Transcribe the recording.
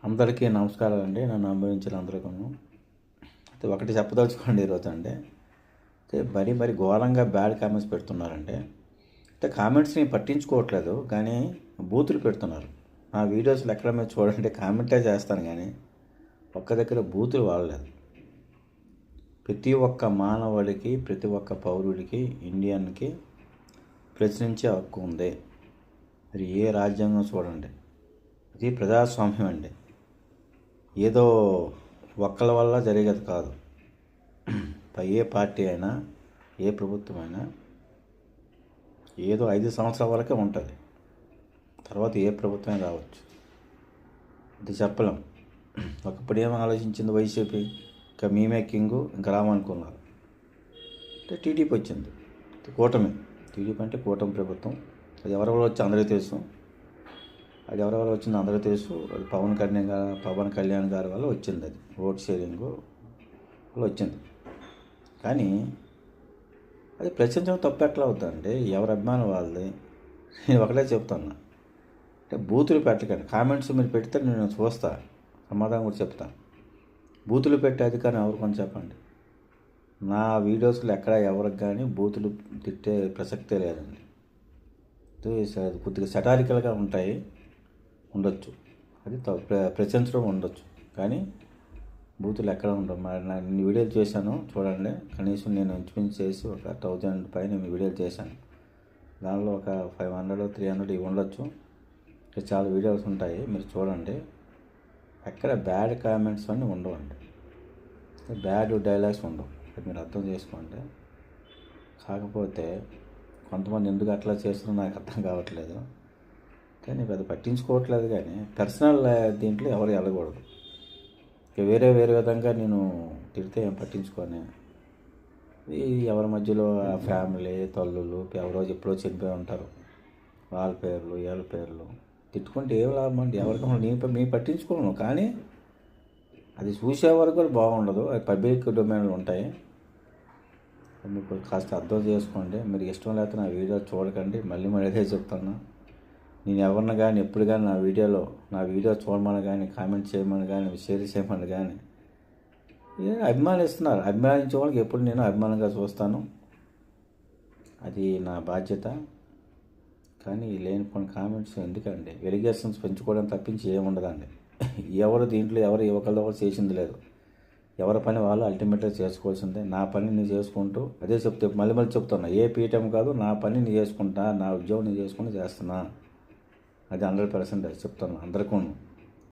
అందరికీ నమస్కారం అండి. నన్ను అనుభవించిన అందరికీ అయితే ఒకటి చెప్పదలుచుకోండి ఈరోజు అంటే మరి ఘోరంగా బ్యాడ్ కామెంట్స్ పెడుతున్నారంటే కామెంట్స్ని పట్టించుకోవట్లేదు, కానీ బూతులు పెడుతున్నారు. నా వీడియోస్లో ఎక్కడ మీరు చూడండి కామెంటే చేస్తాను, కానీ ఒక్క దగ్గర బూతులు వాడలేదు. ప్రతి ఒక్క మానవుడికి, ప్రతి ఒక్క పౌరుడికి, ఇండియన్కి ప్రశ్నించే హక్కు ఉంది. మరి ఏ రాజ్యాంగం చూడండి, ఇది ప్రజాస్వామ్యం అండి. ఏదో ఒక్కల వల్ల జరిగేది కాదు. ఏ పార్టీ అయినా, ఏ ప్రభుత్వం అయినా ఏదో 5 సంవత్సరాల వరకే ఉంటుంది. తర్వాత ఏ ప్రభుత్వమే రావచ్చు, ఇది చెప్పలేం. ఒకప్పుడు ఏం ఆలోచించింది వైసీపీ, ఇంకా మేమే కింగు, ఇంకా రామనుకున్నారు. అంటే టీడీపీ వచ్చింది, కూటమి. టీడీపీ అంటే కూటమి ప్రభుత్వం. అది ఎవరెవరు వచ్చి అందరికీ తెలుసు. అది ఎవరెవరు వచ్చింది అందరికీ తెలుసు. అది పవన్ కళ్యాణ్ గారి వల్ల వచ్చింది. అది ఓట్ షేరింగ్ వల్ల వచ్చింది. కానీ అది ప్రశ్నించడం తప్పు ఎట్లా అవుతుందండి? ఎవరి అభిమానం వాళ్ళది. నేను ఒకటే చెప్తాను, అంటే బూతులు పెట్టకండి. కామెంట్స్ మీరు పెడితే నేను చూస్తా, సమాధానం కూడా చెప్తాను. బూతులు పెట్టే అధికారం ఎవరు కొని చెప్పండి. నా వీడియోస్లో ఎక్కడ ఎవరికి కానీ బూతులు తిట్టే ప్రసక్తే లేదండి. కొద్దిగా సెటారికల్గా ఉండొచ్చు, అది ప్రశంసడం ఉండొచ్చు, కానీ బూతులు ఎక్కడ ఉండవు. మరి నేను వీడియోలు చేశాను చూడండి. కనీసం నేను ఇంచుమించు చేసి ఒక 1000 పైన వీడియోలు చేశాను. దానిలో ఒక 500, 300 ఇవి ఉండొచ్చు. చాలా వీడియోస్ ఉంటాయి, మీరు చూడండి. ఎక్కడ బ్యాడ్ కామెంట్స్ అన్నీ ఉండవండి, బ్యాడ్ డైలాగ్స్ ఉండవు. అది మీరు అర్థం చేసుకోండి. కాకపోతే కొంతమంది ఎందుకు అట్లా చేస్తున్నారో నాకు అర్థం కావట్లేదు, కానీ పెద్ద పట్టించుకోవట్లేదు. కానీ పర్సనల్ దీంట్లో ఎవరు వెళ్ళకూడదు. వేరే విధంగా నేను తిడితే ఏం పట్టించుకొని, ఎవరి మధ్యలో ఆ ఫ్యామిలీ తల్లులు ఎవరో ఎప్పుడో చనిపోయి ఉంటారు, వాళ్ళ పేర్లు వీళ్ళ పేర్లు తిట్టుకుంటే ఏం లాభం అండి? ఎవరికి మేము పట్టించుకోను, కానీ అది చూసే వరకు కూడా బాగుండదు. అది పబ్లిక్ డొమైన్లు ఉంటాయి. మీకు కాస్త అర్థం చేసుకోండి. మీరు ఇష్టం లేకపోతే నా వీడియో చూడకండి. మళ్ళీ అదే చెప్తాను. నేను ఎవరిని కానీ ఎప్పుడు కానీ నా వీడియో చూడమని కానీ, కామెంట్ చేయమని కానీ, షేర్ చేయమని కానీ అభిమానిస్తున్నారు. అభిమానించే వాళ్ళకి ఎప్పుడు నేను అభిమానంగా చూస్తాను, అది నా బాధ్యత. కానీ లేనిపోయిన కామెంట్స్ ఎందుకండి? ఎలిగేషన్స్ పెంచుకోవడం తప్పించి ఏముండదండి. దీంట్లో ఎవరు ఒకరు చేసింది లేదు. ఎవరి పని వాళ్ళు అల్టిమేట్గా చేసుకోవాల్సిందే. నా పని నేను చేసుకుంటూ అదే మళ్ళీ చెప్తున్నా, ఏ పీఠం కాదు, నా పని నేను చేసుకుంటా, నా ఉద్యోగం నేను చేసుకుంటూ చేస్తున్నా. అది 100% చెప్తాను అందరికీ.